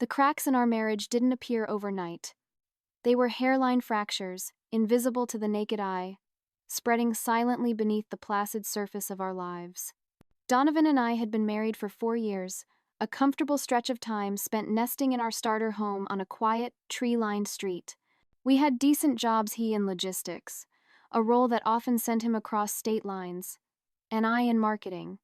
The cracks in our marriage didn't appear overnight. They were hairline fractures, invisible to the naked eye, spreading silently beneath the placid surface of our lives. Donovan and I had been married for 4 years, a comfortable stretch of time spent nesting in our starter home on a quiet, tree-lined street. We had decent jobs, he in logistics, a role that often sent him across state lines, and I in marketing,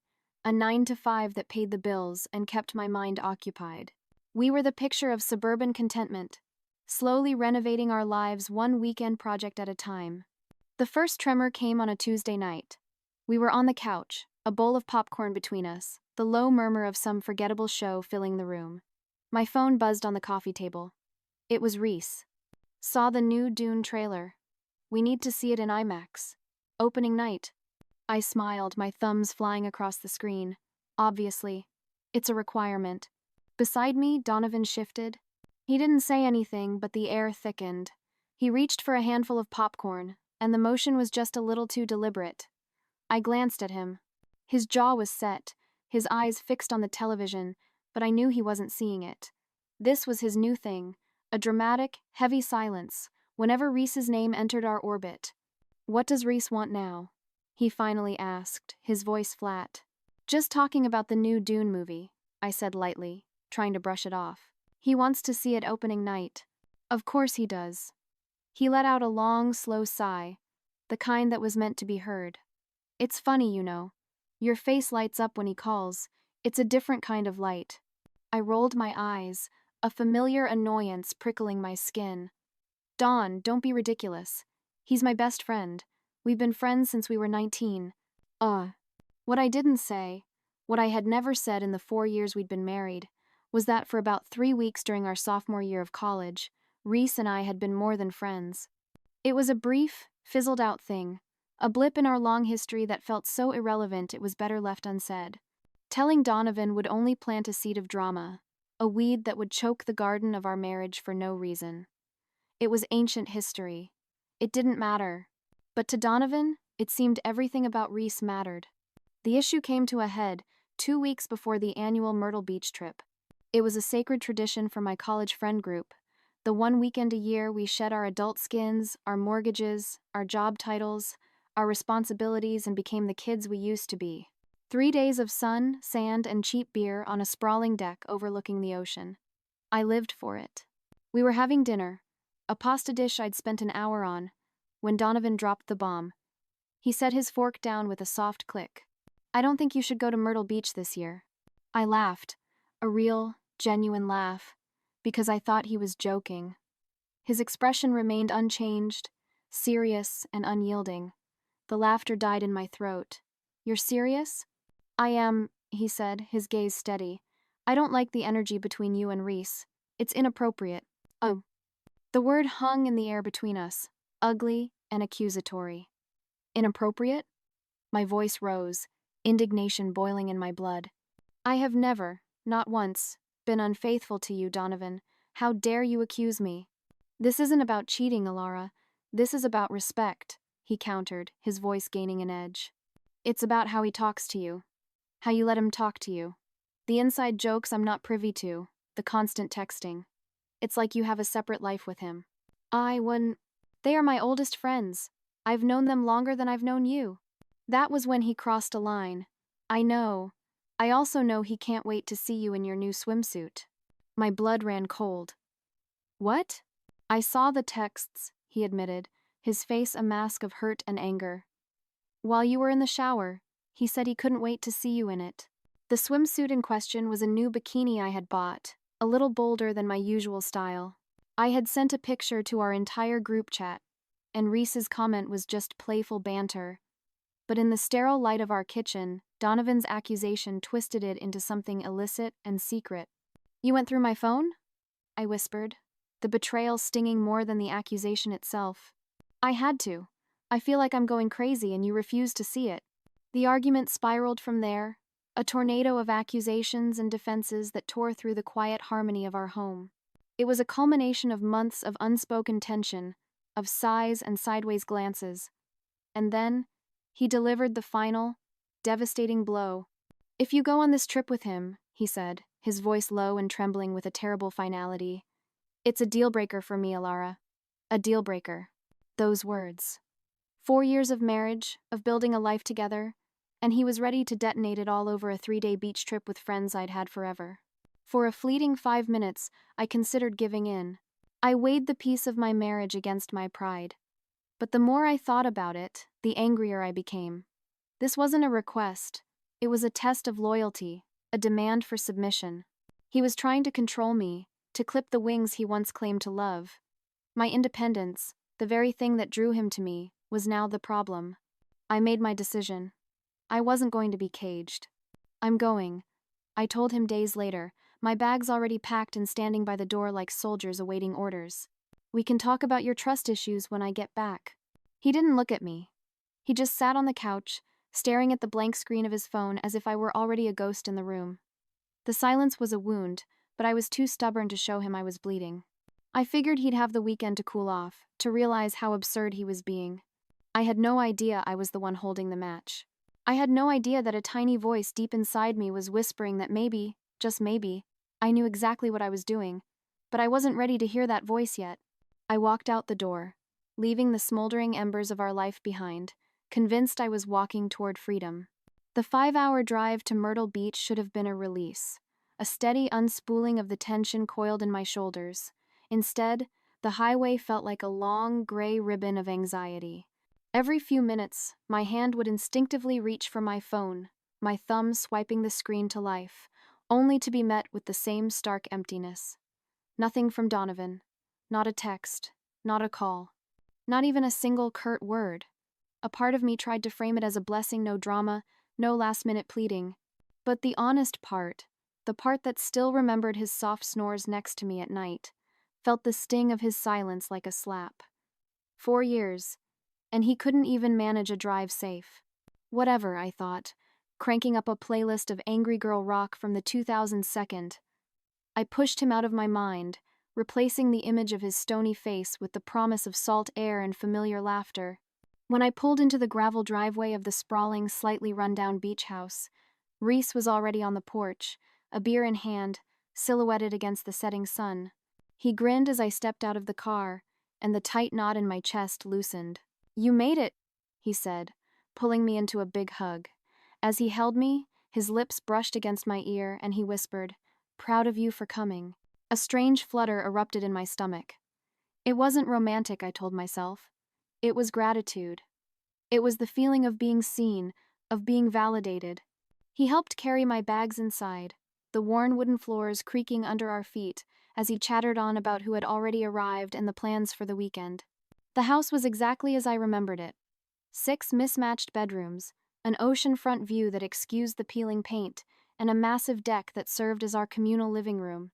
a 9 to 5 that paid the bills and kept my mind occupied. We were the picture of suburban contentment, slowly renovating our lives one weekend project at a time. The first tremor came on a Tuesday night. We were on the couch, a bowl of popcorn between us, the low murmur of some forgettable show filling the room. My phone buzzed on the coffee table. It was Reese. Saw the new Dune trailer. We need to see it in IMAX. Opening night. I smiled, my thumbs flying across the screen. Obviously. It's a requirement. Beside me, Donovan shifted. He didn't say anything, but the air thickened. He reached for a handful of popcorn, and the motion was just a little too deliberate. I glanced at him. His jaw was set, his eyes fixed on the television, but I knew he wasn't seeing it. This was his new thing, a dramatic, heavy silence, whenever Reese's name entered our orbit. "What does Reese want now?" he finally asked, his voice flat. "Just talking about the new Dune movie," I said lightly, trying to brush it off. "He wants to see it opening night." "Of course he does." He let out a long, slow sigh, the kind that was meant to be heard. "It's funny, you know. Your face lights up when he calls. It's a different kind of light." I rolled my eyes, a familiar annoyance prickling my skin. "Dawn, don't be ridiculous. He's my best friend. We've been friends since we were 19. What I didn't say, what I had never said in the 4 years we'd been married, was that for about 3 weeks during our sophomore year of college, Reese and I had been more than friends. It was a brief, fizzled-out thing, a blip in our long history that felt so irrelevant it was better left unsaid. Telling Donovan would only plant a seed of drama, a weed that would choke the garden of our marriage for no reason. It was ancient history. It didn't matter. But to Donovan, it seemed everything about Reese mattered. The issue came to a head 2 weeks before the annual Myrtle Beach trip. It was a sacred tradition for my college friend group. The one weekend a year we shed our adult skins, our mortgages, our job titles, our responsibilities, and became the kids we used to be. 3 days of sun, sand, and cheap beer on a sprawling deck overlooking the ocean. I lived for it. We were having dinner, a pasta dish I'd spent an hour on, when Donovan dropped the bomb. He set his fork down with a soft click. "I don't think you should go to Myrtle Beach this year." I laughed, a real, genuine laugh, because I thought he was joking. His expression remained unchanged, serious and unyielding. The laughter died in my throat. "You're serious?" "I am," he said, his gaze steady. "I don't like the energy between you and Reese. It's inappropriate." "Oh." The word hung in the air between us, ugly and accusatory. "Inappropriate?" My voice rose, indignation boiling in my blood. "I have never, not once, been unfaithful to you, Donovan. How dare you accuse me?" "This isn't about cheating, Alara. This is about respect," he countered, his voice gaining an edge. "It's about how he talks to you. How you let him talk to you. The inside jokes I'm not privy to, the constant texting. It's like you have a separate life with him." "I wouldn't." "They are my oldest friends. I've known them longer than I've known you." That was when he crossed a line. "I know. I also know he can't wait to see you in your new swimsuit." My blood ran cold. "What?" "I saw the texts," he admitted, his face a mask of hurt and anger. "While you were in the shower, he said he couldn't wait to see you in it." The swimsuit in question was a new bikini I had bought, a little bolder than my usual style. I had sent a picture to our entire group chat, and Reese's comment was just playful banter. But in the sterile light of our kitchen, Donovan's accusation twisted it into something illicit and secret. "You went through my phone?" I whispered, the betrayal stinging more than the accusation itself. "I had to. I feel like I'm going crazy and you refuse to see it." The argument spiraled from there, a tornado of accusations and defenses that tore through the quiet harmony of our home. It was a culmination of months of unspoken tension, of sighs and sideways glances. And then, he delivered the final, devastating blow. "If you go on this trip with him," he said, his voice low and trembling with a terrible finality. "It's a deal breaker for me, Alara. A deal breaker." Those words. 4 years of marriage, of building a life together, and he was ready to detonate it all over a 3-day beach trip with friends I'd had forever. For a fleeting 5 minutes, I considered giving in. I weighed the peace of my marriage against my pride. But the more I thought about it, the angrier I became. This wasn't a request. It was a test of loyalty, a demand for submission. He was trying to control me, to clip the wings he once claimed to love. My independence, the very thing that drew him to me, was now the problem. I made my decision. I wasn't going to be caged. "I'm going," I told him days later, my bags already packed and standing by the door like soldiers awaiting orders. "We can talk about your trust issues when I get back." He didn't look at me. He just sat on the couch, staring at the blank screen of his phone as if I were already a ghost in the room. The silence was a wound, but I was too stubborn to show him I was bleeding. I figured he'd have the weekend to cool off, to realize how absurd he was being. I had no idea I was the one holding the match. I had no idea that a tiny voice deep inside me was whispering that maybe, just maybe, I knew exactly what I was doing, but I wasn't ready to hear that voice yet. I walked out the door, leaving the smoldering embers of our life behind, convinced I was walking toward freedom. The 5-hour drive to Myrtle Beach should have been a release, a steady unspooling of the tension coiled in my shoulders. Instead, the highway felt like a long, gray ribbon of anxiety. Every few minutes, my hand would instinctively reach for my phone, my thumb swiping the screen to life, only to be met with the same stark emptiness. Nothing from Donovan. Not a text. Not a call. Not even a single curt word. A part of me tried to frame it as a blessing, no drama, no last-minute pleading. But the honest part, the part that still remembered his soft snores next to me at night, felt the sting of his silence like a slap. 4 years, and he couldn't even manage a drive safe. Whatever, I thought, cranking up a playlist of Angry Girl rock from the 2002nd. I pushed him out of my mind, replacing the image of his stony face with the promise of salt air and familiar laughter. When I pulled into the gravel driveway of the sprawling, slightly run-down beach house, Reese was already on the porch, a beer in hand, silhouetted against the setting sun. He grinned as I stepped out of the car, and the tight knot in my chest loosened. "You made it," he said, pulling me into a big hug. As he held me, his lips brushed against my ear, and he whispered, "Proud of you for coming." A strange flutter erupted in my stomach. It wasn't romantic, I told myself. It was gratitude. It was the feeling of being seen, of being validated. He helped carry my bags inside, the worn wooden floors creaking under our feet, as he chattered on about who had already arrived and the plans for the weekend. The house was exactly as I remembered it. 6 mismatched bedrooms, an oceanfront view that excused the peeling paint, and a massive deck that served as our communal living room.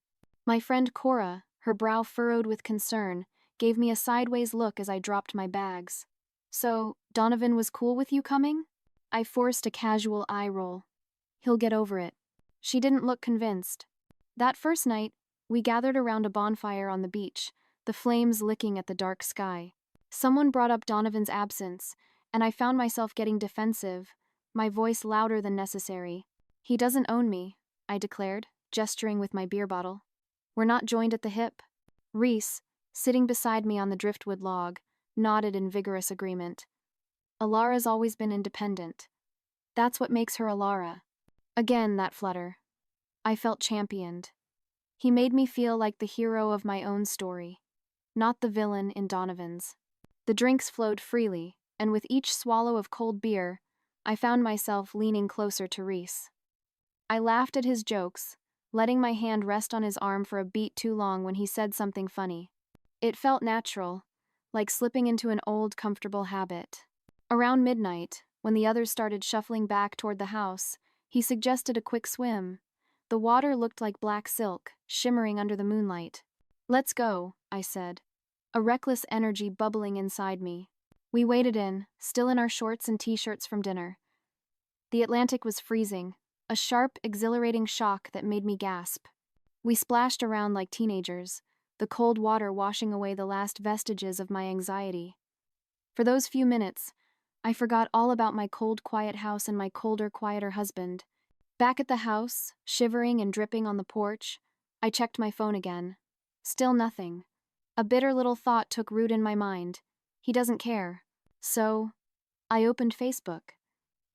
My friend Cora, her brow furrowed with concern, gave me a sideways look as I dropped my bags. "So, Donovan was cool with you coming?" I forced a casual eye roll. "He'll get over it." She didn't look convinced. That first night, we gathered around a bonfire on the beach, the flames licking at the dark sky. Someone brought up Donovan's absence, and I found myself getting defensive, my voice louder than necessary. "He doesn't own me," I declared, gesturing with my beer bottle. "We're not joined at the hip." Reese, sitting beside me on the driftwood log, nodded in vigorous agreement. "Alara's always been independent. That's what makes her Alara." Again, that flutter. I felt championed. He made me feel like the hero of my own story, not the villain in Donovan's. The drinks flowed freely, and with each swallow of cold beer, I found myself leaning closer to Reese. I laughed at his jokes, letting my hand rest on his arm for a beat too long when he said something funny. It felt natural, like slipping into an old, comfortable habit. Around midnight, when the others started shuffling back toward the house, he suggested a quick swim. The water looked like black silk, shimmering under the moonlight. "Let's go," I said, a reckless energy bubbling inside me. We waded in, still in our shorts and t-shirts from dinner. The Atlantic was freezing, a sharp, exhilarating shock that made me gasp. We splashed around like teenagers, the cold water washing away the last vestiges of my anxiety. For those few minutes, I forgot all about my cold, quiet house and my colder, quieter husband. Back at the house, shivering and dripping on the porch, I checked my phone again. Still nothing. A bitter little thought took root in my mind. He doesn't care. So, I opened Facebook.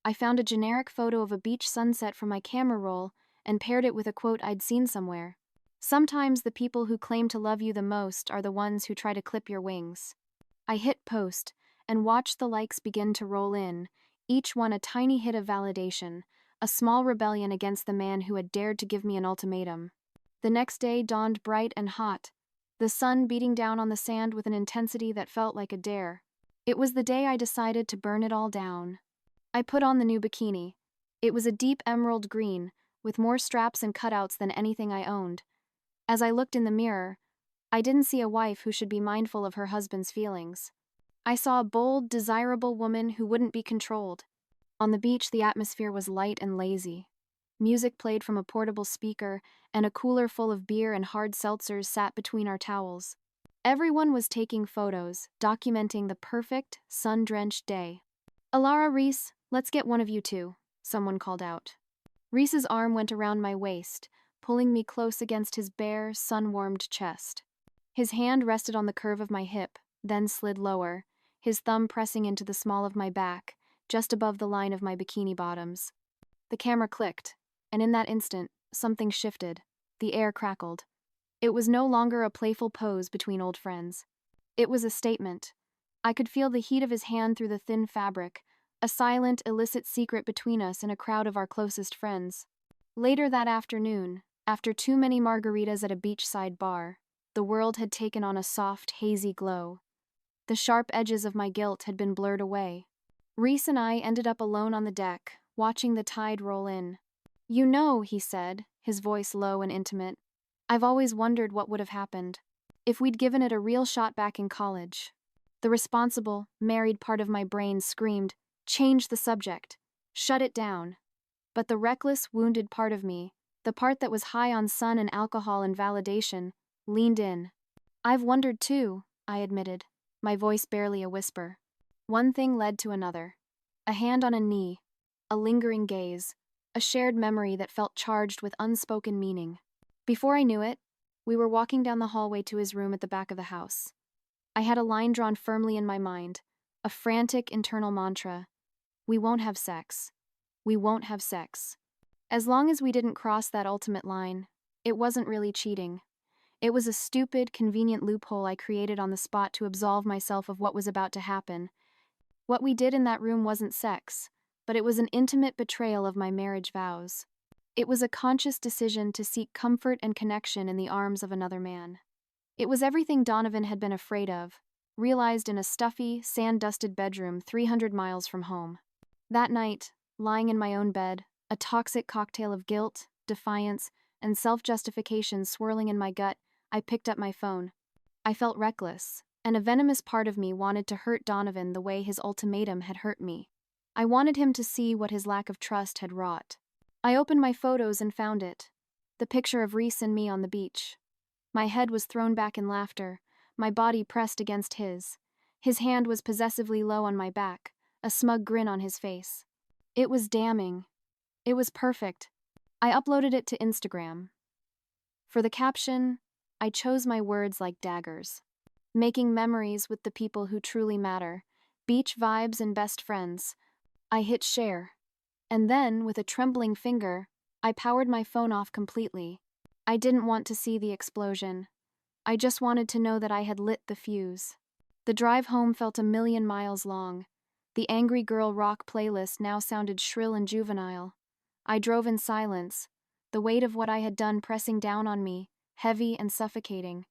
I found a generic photo of a beach sunset from my camera roll and paired it with a quote I'd seen somewhere. Sometimes the people who claim to love you the most are the ones who try to clip your wings. I hit post and watched the likes begin to roll in, each one a tiny hit of validation, a small rebellion against the man who had dared to give me an ultimatum. The next day dawned bright and hot, the sun beating down on the sand with an intensity that felt like a dare. It was the day I decided to burn it all down. I put on the new bikini. It was a deep emerald green, with more straps and cutouts than anything I owned. As I looked in the mirror, I didn't see a wife who should be mindful of her husband's feelings. I saw a bold, desirable woman who wouldn't be controlled. On the beach, the atmosphere was light and lazy. Music played from a portable speaker, and a cooler full of beer and hard seltzers sat between our towels. Everyone was taking photos, documenting the perfect, sun-drenched day. "Alara, Reese, let's get one of you two," someone called out. Reese's arm went around my waist, pulling me close against his bare, sun-warmed chest. His hand rested on the curve of my hip, then slid lower, his thumb pressing into the small of my back, just above the line of my bikini bottoms. The camera clicked, and in that instant, something shifted. The air crackled. It was no longer a playful pose between old friends. It was a statement. I could feel the heat of his hand through the thin fabric, a silent, illicit secret between us in a crowd of our closest friends. Later that afternoon, after too many margaritas at a beachside bar, the world had taken on a soft, hazy glow. The sharp edges of my guilt had been blurred away. Reese and I ended up alone on the deck, watching the tide roll in. "You know," he said, his voice low and intimate, "I've always wondered what would have happened if we'd given it a real shot back in college." The responsible, married part of my brain screamed, "Change the subject. Shut it down." But the reckless, wounded part of me, the part that was high on sun and alcohol and validation, leaned in. "I've wondered too," I admitted, my voice barely a whisper. One thing led to another. A hand on a knee, a lingering gaze, a shared memory that felt charged with unspoken meaning. Before I knew it, we were walking down the hallway to his room at the back of the house. I had a line drawn firmly in my mind, a frantic internal mantra. We won't have sex. We won't have sex. As long as we didn't cross that ultimate line, it wasn't really cheating. It was a stupid, convenient loophole I created on the spot to absolve myself of what was about to happen. What we did in that room wasn't sex, but it was an intimate betrayal of my marriage vows. It was a conscious decision to seek comfort and connection in the arms of another man. It was everything Donovan had been afraid of, realized in a stuffy, sand-dusted bedroom 300 miles from home. That night, lying in my own bed, a toxic cocktail of guilt, defiance, and self-justification swirling in my gut, I picked up my phone. I felt reckless, and a venomous part of me wanted to hurt Donovan the way his ultimatum had hurt me. I wanted him to see what his lack of trust had wrought. I opened my photos and found it. The picture of Reese and me on the beach. My head was thrown back in laughter, my body pressed against his. His hand was possessively low on my back, a smug grin on his face. It was damning. It was perfect. I uploaded it to Instagram. For the caption, I chose my words like daggers. Making memories with the people who truly matter. Beach vibes and best friends. I hit share. And then, with a trembling finger, I powered my phone off completely. I didn't want to see the explosion. I just wanted to know that I had lit the fuse. The drive home felt a million miles long. The Angry Girl rock playlist now sounded shrill and juvenile. I drove in silence, the weight of what I had done pressing down on me, heavy and suffocating.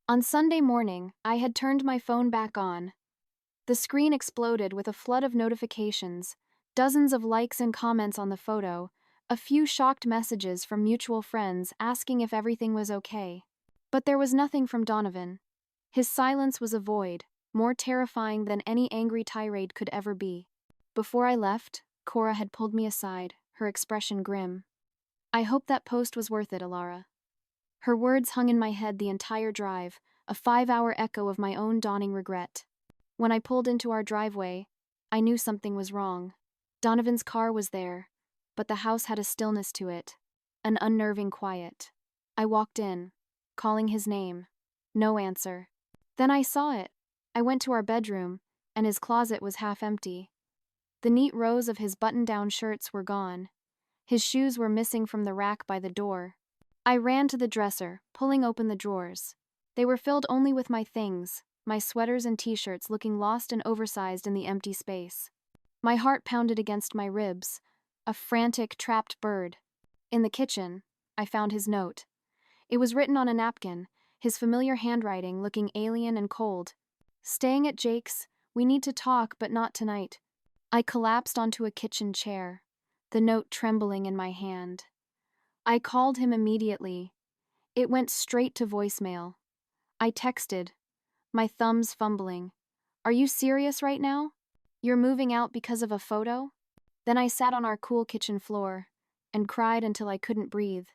On Sunday morning, I had turned my phone back on. The screen exploded with a flood of notifications, dozens of likes and comments on the photo, a few shocked messages from mutual friends asking if everything was okay. But there was nothing from Donovan. His silence was a void, more terrifying than any angry tirade could ever be. Before I left, Cora had pulled me aside, her expression grim. "I hope that post was worth it, Alara." Her words hung in my head the entire drive, a 5-hour echo of my own dawning regret. When I pulled into our driveway, I knew something was wrong. Donovan's car was there, but the house had a stillness to it, an unnerving quiet. I walked in, calling his name. No answer. Then I saw it. I went to our bedroom, and his closet was half empty. The neat rows of his button-down shirts were gone. His shoes were missing from the rack by the door. I ran to the dresser, pulling open the drawers. They were filled only with my things, my sweaters and t-shirts looking lost and oversized in the empty space. My heart pounded against my ribs, a frantic, trapped bird. In the kitchen, I found his note. It was written on a napkin, his familiar handwriting looking alien and cold. "Staying at Jake's, we need to talk, but not tonight." I collapsed onto a kitchen chair, the note trembling in my hand. I called him immediately. It went straight to voicemail. I texted, my thumbs fumbling. "Are you serious right now? You're moving out because of a photo?" Then I sat on our cool kitchen floor and cried until I couldn't breathe,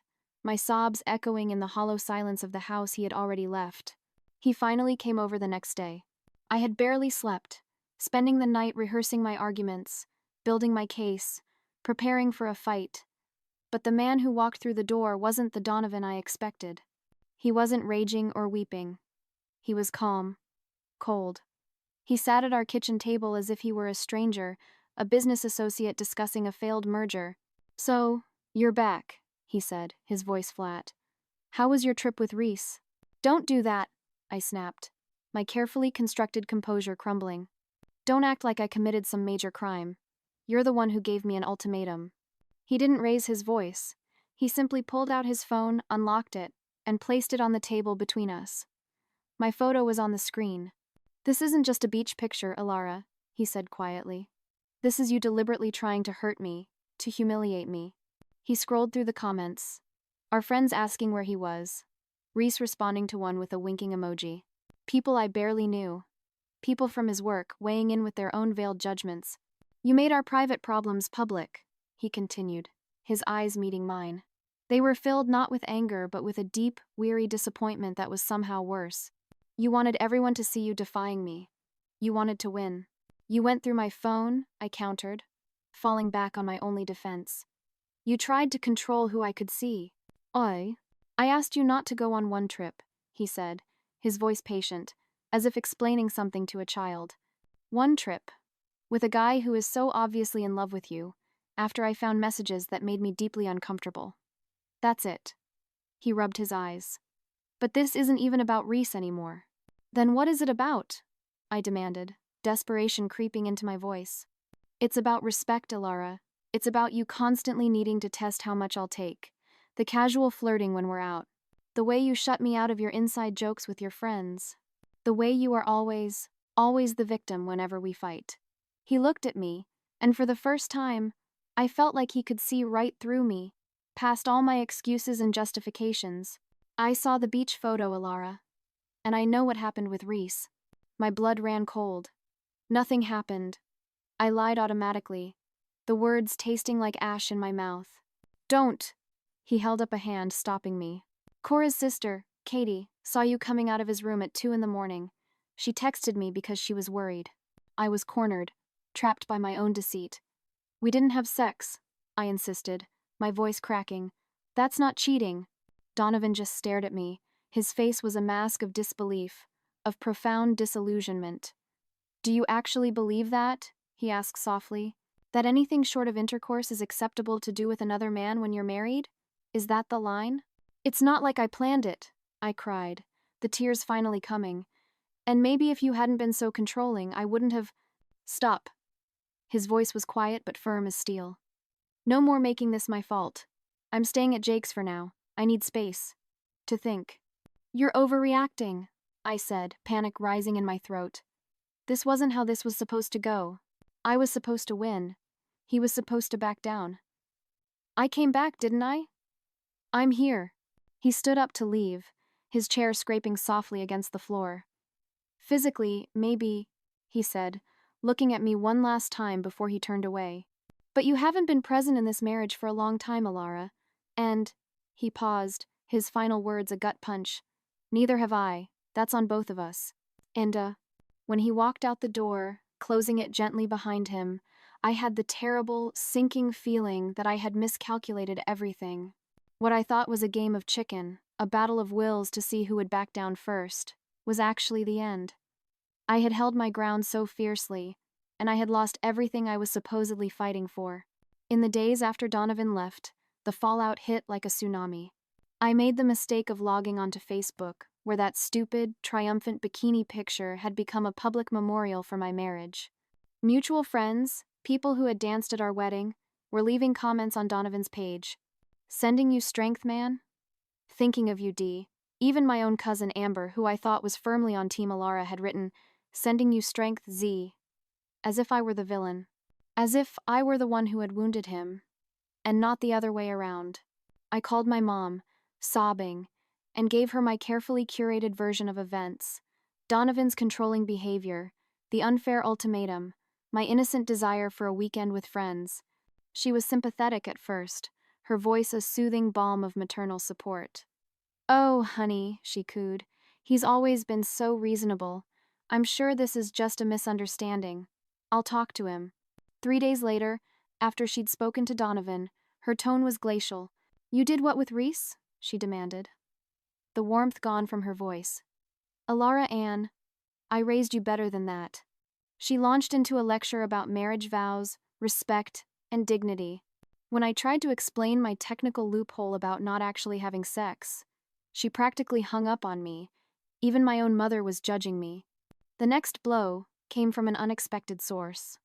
my sobs echoing in the hollow silence of the house he had already left. He finally came over the next day. I had barely slept, spending the night rehearsing my arguments, building my case, preparing for a fight. But the man who walked through the door wasn't the Donovan I expected. He wasn't raging or weeping. He was calm, cold. He sat at our kitchen table as if he were a stranger, a business associate discussing a failed merger. "So, you're back," he said, his voice flat. "How was your trip with Reese?" "Don't do that," I snapped, my carefully constructed composure crumbling. "Don't act like I committed some major crime. You're the one who gave me an ultimatum." He didn't raise his voice. He simply pulled out his phone, unlocked it, and placed it on the table between us. My photo was on the screen. "This isn't just a beach picture, Alara," he said quietly. "This is you deliberately trying to hurt me, to humiliate me." He scrolled through the comments. Our friends asking where he was. Reese responding to one with a winking emoji. People I barely knew. People from his work weighing in with their own veiled judgments. "You made our private problems public," he continued, his eyes meeting mine. They were filled not with anger but with a deep, weary disappointment that was somehow worse. "You wanted everyone to see you defying me. You wanted to win. You went through my phone," I countered, falling back on my only defense. "You tried to control who I could see." I asked you not to go on one trip," he said, his voice patient, as if explaining something to a child. "One trip. With a guy who is so obviously in love with you, after I found messages that made me deeply uncomfortable. That's it." He rubbed his eyes. "But this isn't even about Reese anymore." "Then what is it about?" I demanded, desperation creeping into my voice. "It's about respect, Alara. It's about you constantly needing to test how much I'll take. The casual flirting when we're out. The way you shut me out of your inside jokes with your friends. The way you are always the victim whenever we fight." He looked at me, and for the first time, I felt like he could see right through me, past all my excuses and justifications. "I saw the beach photo, Alara. And I know what happened with Reese." My blood ran cold. "Nothing happened." I lied automatically, the words tasting like ash in my mouth. "Don't!" He held up a hand, stopping me. "Cora's sister, Katie, saw you coming out of his room at 2 in the morning. She texted me because she was worried." I was cornered, trapped by my own deceit. "We didn't have sex," I insisted, my voice cracking. "That's not cheating." Donovan just stared at me. His face was a mask of disbelief, of profound disillusionment. "Do you actually believe that?" he asked softly. "That anything short of intercourse is acceptable to do with another man when you're married? Is that the line?" "It's not like I planned it," I cried, the tears finally coming. "And maybe if you hadn't been so controlling, I wouldn't have—" "Stop." His voice was quiet but firm as steel. "No more making this my fault. I'm staying at Jake's for now. I need space. To think." "You're overreacting," I said, panic rising in my throat. This wasn't how this was supposed to go. I was supposed to win. He was supposed to back down. "I came back, didn't I? I'm here." He stood up to leave, his chair scraping softly against the floor. "Physically, maybe," he said, looking at me one last time before he turned away. "But you haven't been present in this marriage for a long time, Alara. And," he paused, his final words a gut punch, "neither have I. That's on both of us." And, when he walked out the door, closing it gently behind him, I had the terrible, sinking feeling that I had miscalculated everything. What I thought was a game of chicken, a battle of wills to see who would back down first, was actually the end. I had held my ground so fiercely, and I had lost everything I was supposedly fighting for. In the days after Donovan left, the fallout hit like a tsunami. I made the mistake of logging onto Facebook, where that stupid, triumphant bikini picture had become a public memorial for my marriage. Mutual friends, people who had danced at our wedding, were leaving comments on Donovan's page. Sending you strength, man? Thinking of you, D. Even my own cousin Amber, who I thought was firmly on Team Alara, had written, Sending you strength, Z. As if I were the villain. As if I were the one who had wounded him, and not the other way around. I called my mom, sobbing, and gave her my carefully curated version of events. Donovan's controlling behavior, the unfair ultimatum, my innocent desire for a weekend with friends. She was sympathetic at first, her voice a soothing balm of maternal support. "Oh, honey," she cooed. "He's always been so reasonable. I'm sure this is just a misunderstanding. I'll talk to him." 3 days later, after she'd spoken to Donovan, her tone was glacial. "You did what with Reese?" she demanded. The warmth gone from her voice. "Alara Ann, I raised you better than that." She launched into a lecture about marriage vows, respect, and dignity. When I tried to explain my technical loophole about not actually having sex, she practically hung up on me. Even my own mother was judging me. The next blow came from an unexpected source.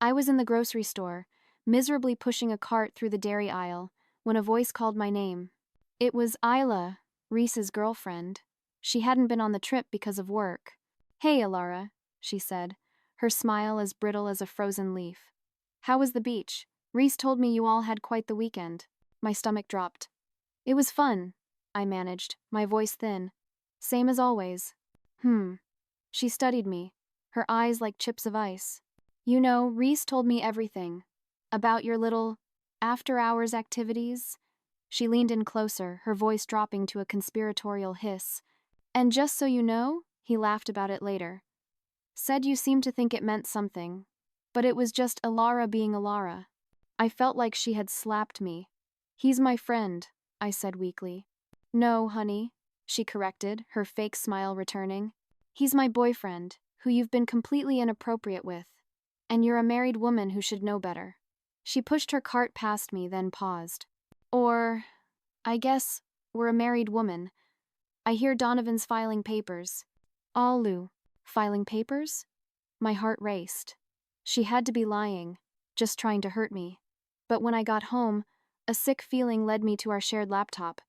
I was in the grocery store, miserably pushing a cart through the dairy aisle, when a voice called my name. It was Isla, Reese's girlfriend. She hadn't been on the trip because of work. "Hey, Alara," she said, her smile as brittle as a frozen leaf. "How was the beach? Reese told me you all had quite the weekend." My stomach dropped. "It was fun," I managed, my voice thin. "Same as always." She studied me, her eyes like chips of ice. "You know, Reese told me everything. About your little after-hours activities." She leaned in closer, her voice dropping to a conspiratorial hiss. "And just so you know," he laughed about it later. "Said you seemed to think it meant something. But it was just Alara being Alara." I felt like she had slapped me. "He's my friend," I said weakly. "No, honey," she corrected, her fake smile returning. "He's my boyfriend, who you've been completely inappropriate with. And you're a married woman who should know better." She pushed her cart past me, then paused. "Or, I guess, we're a married woman. I hear Donovan's filing papers." "Alu, filing papers?" My heart raced. She had to be lying, just trying to hurt me. But when I got home, a sick feeling led me to our shared laptop.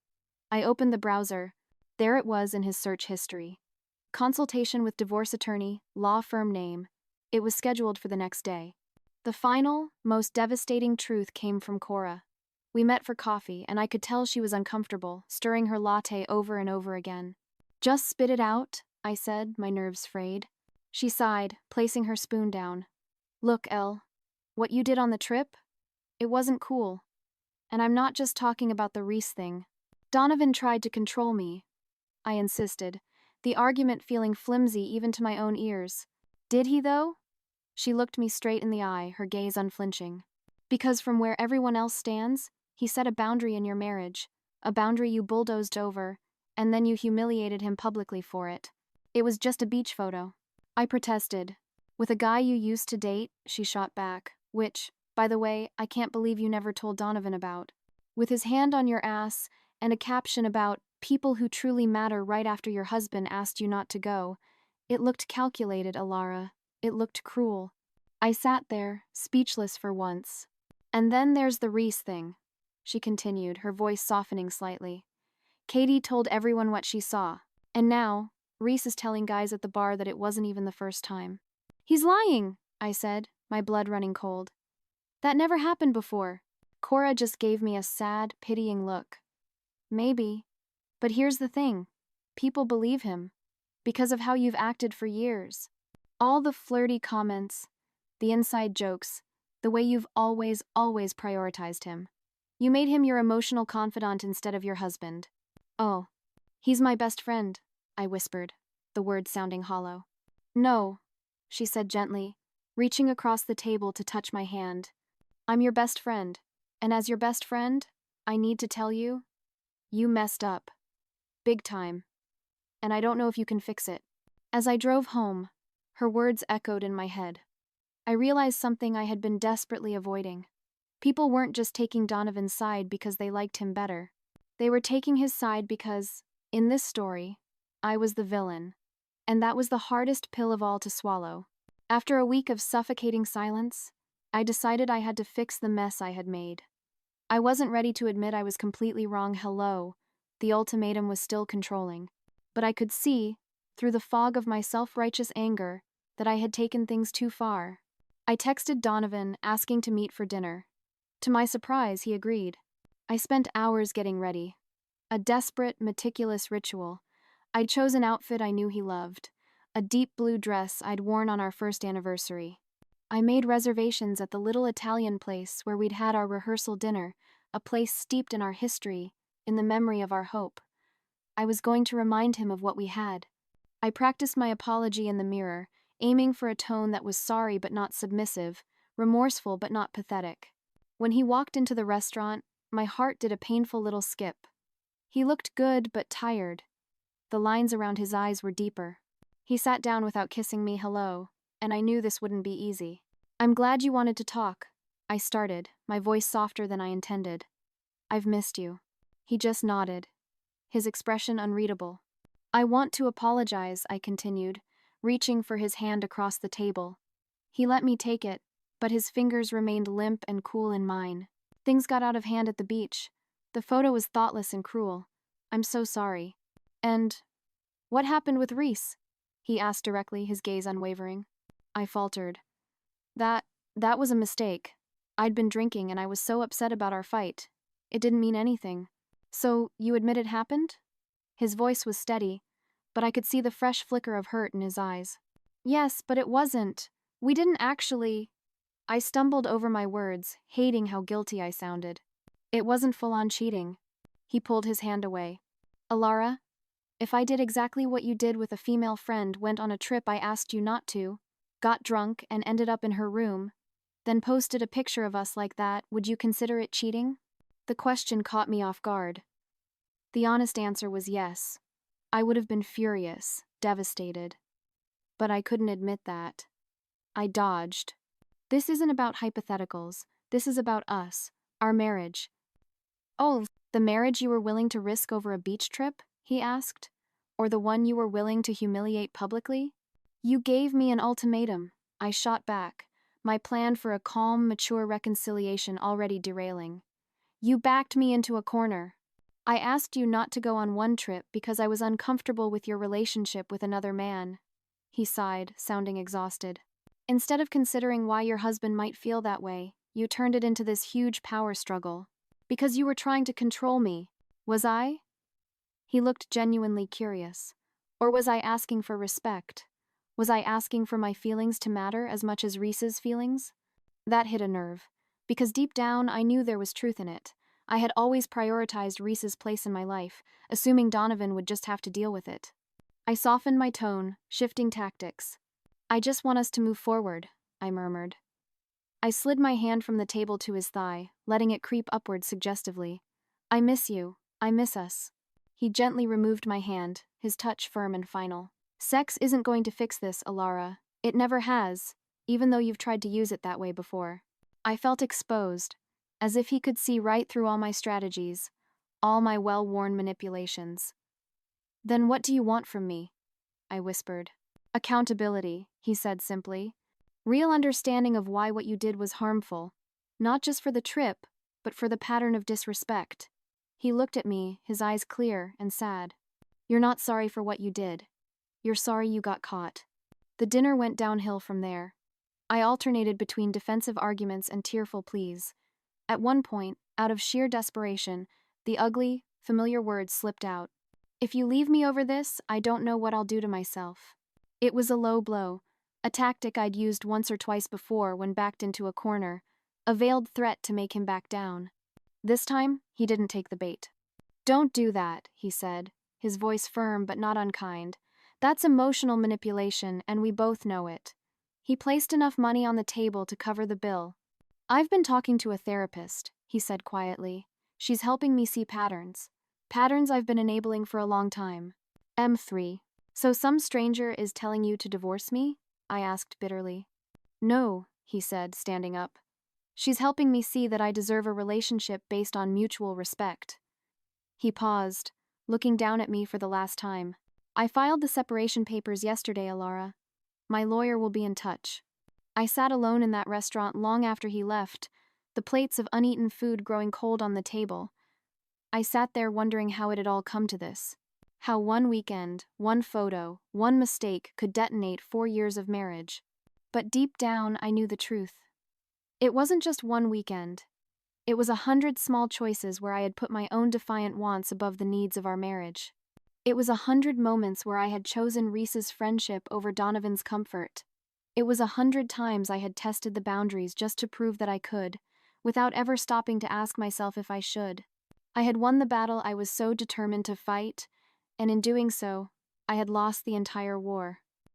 I opened the browser. There it was in his search history. Consultation with divorce attorney, law firm name. It was scheduled for the next day. The final, most devastating truth came from Cora. We met for coffee, and I could tell she was uncomfortable, stirring her latte over and over again. "Just spit it out," I said, my nerves frayed. She sighed, placing her spoon down. "Look, Elle, what you did on the trip? It wasn't cool. And I'm not just talking about the Reese thing. Donovan tried to control me," I insisted, the argument feeling flimsy even to my own ears. "Did he, though?" She looked me straight in the eye, her gaze unflinching. "Because from where everyone else stands, he set a boundary in your marriage, a boundary you bulldozed over, and then you humiliated him publicly for it. It was just a beach photo." I protested. "With a guy you used to date," she shot back, "which, by the way, I can't believe you never told Donovan about. With his hand on your ass, and a caption about people who truly matter right after your husband asked you not to go. It looked calculated, Alara. It looked cruel." I sat there, speechless for once. "And then there's the Reese thing," she continued, her voice softening slightly. "Katie told everyone what she saw. And now, Reese is telling guys at the bar that it wasn't even the first time." "He's lying," I said, my blood running cold. "That never happened before." Cora just gave me a sad, pitying look. "Maybe. But here's the thing. People believe him. Because of how you've acted for years. All the flirty comments, the inside jokes, the way you've always prioritized him. You made him your emotional confidant instead of your husband." "Oh, he's my best friend," I whispered, the words sounding hollow. "No," she said gently, reaching across the table to touch my hand. I'm your best friend, and as your best friend, I need to tell you, you messed up. Big time. And I don't know if you can fix it. As I drove home, her words echoed in my head. I realized something I had been desperately avoiding. People weren't just taking Donovan's side because they liked him better. They were taking his side because, in this story, I was the villain. And that was the hardest pill of all to swallow. After a week of suffocating silence, I decided I had to fix the mess I had made. I wasn't ready to admit I was completely wrong. Hello, the ultimatum was still controlling. But I could see, through the fog of my self-righteous anger, that I had taken things too far. I texted Donovan asking to meet for dinner. To my surprise, he agreed. I spent hours getting ready. A desperate, meticulous ritual. I'd chose an outfit I knew he loved, a deep blue dress I'd worn on our first anniversary. I made reservations at the little Italian place where we'd had our rehearsal dinner, a place steeped in our history, in the memory of our hope. I was going to remind him of what we had. I practiced my apology in the mirror, aiming for a tone that was sorry but not submissive, remorseful but not pathetic. When he walked into the restaurant, my heart did a painful little skip. He looked good but tired. The lines around his eyes were deeper. He sat down without kissing me hello, and I knew this wouldn't be easy. I'm glad you wanted to talk, I started, my voice softer than I intended. I've missed you. He just nodded, his expression unreadable. I want to apologize, I continued, reaching for his hand across the table. He let me take it, but his fingers remained limp and cool in mine. Things got out of hand at the beach. The photo was thoughtless and cruel. I'm so sorry. And what happened with Reese? He asked directly, his gaze unwavering. I faltered. That was a mistake. I'd been drinking and I was so upset about our fight. It didn't mean anything. So, you admit it happened? His voice was steady, but I could see the fresh flicker of hurt in his eyes. Yes, but it wasn't. We didn't actually. I stumbled over my words, hating how guilty I sounded. It wasn't full-on cheating. He pulled his hand away. Alara, if I did exactly what you did with a female friend, went on a trip I asked you not to, got drunk and ended up in her room, then posted a picture of us like that, would you consider it cheating? The question caught me off guard. The honest answer was yes. I would have been furious, devastated. But I couldn't admit that. I dodged. This isn't about hypotheticals. This is about us, our marriage. Oh, the marriage you were willing to risk over a beach trip? He asked. Or the one you were willing to humiliate publicly? You gave me an ultimatum. I shot back, my plan for a calm, mature reconciliation already derailing. You backed me into a corner. I asked you not to go on one trip because I was uncomfortable with your relationship with another man. He sighed, sounding exhausted. Instead of considering why your husband might feel that way, you turned it into this huge power struggle. Because you were trying to control me. Was I? He looked genuinely curious. Or was I asking for respect? Was I asking for my feelings to matter as much as Reese's feelings? That hit a nerve. Because deep down, I knew there was truth in it. I had always prioritized Reese's place in my life, assuming Donovan would just have to deal with it. I softened my tone, shifting tactics. I just want us to move forward, I murmured. I slid my hand from the table to his thigh, letting it creep upward suggestively. I miss you. I miss us. He gently removed my hand, his touch firm and final. Sex isn't going to fix this, Alara. It never has, even though you've tried to use it that way before. I felt exposed, as if he could see right through all my strategies, all my well-worn manipulations. Then what do you want from me? I whispered. Accountability, he said simply. Real understanding of why what you did was harmful, not just for the trip, but for the pattern of disrespect. He looked at me, his eyes clear and sad. You're not sorry for what you did. You're sorry you got caught. The dinner went downhill from there. I alternated between defensive arguments and tearful pleas. At one point, out of sheer desperation, the ugly, familiar words slipped out. If you leave me over this, I don't know what I'll do to myself. It was a low blow, a tactic I'd used once or twice before when backed into a corner, a veiled threat to make him back down. This time, he didn't take the bait. Don't do that, he said, his voice firm but not unkind. That's emotional manipulation, and we both know it. He placed enough money on the table to cover the bill. I've been talking to a therapist, he said quietly. She's helping me see patterns. Patterns I've been enabling for a long time. M3. So some stranger is telling you to divorce me? I asked bitterly. No, he said, standing up. She's helping me see that I deserve a relationship based on mutual respect. He paused, looking down at me for the last time. I filed the separation papers yesterday, Alara. My lawyer will be in touch. I sat alone in that restaurant long after he left, the plates of uneaten food growing cold on the table. I sat there wondering how it had all come to this. How one weekend, one photo, one mistake could detonate 4 years of marriage. But deep down, I knew the truth. It wasn't just one weekend. It was 100 small choices where I had put my own defiant wants above the needs of our marriage. It was 100 moments where I had chosen Reese's friendship over Donovan's comfort. It was 100 times I had tested the boundaries just to prove that I could, without ever stopping to ask myself if I should. I had won the battle I was so determined to fight, and in doing so, I had lost the entire war.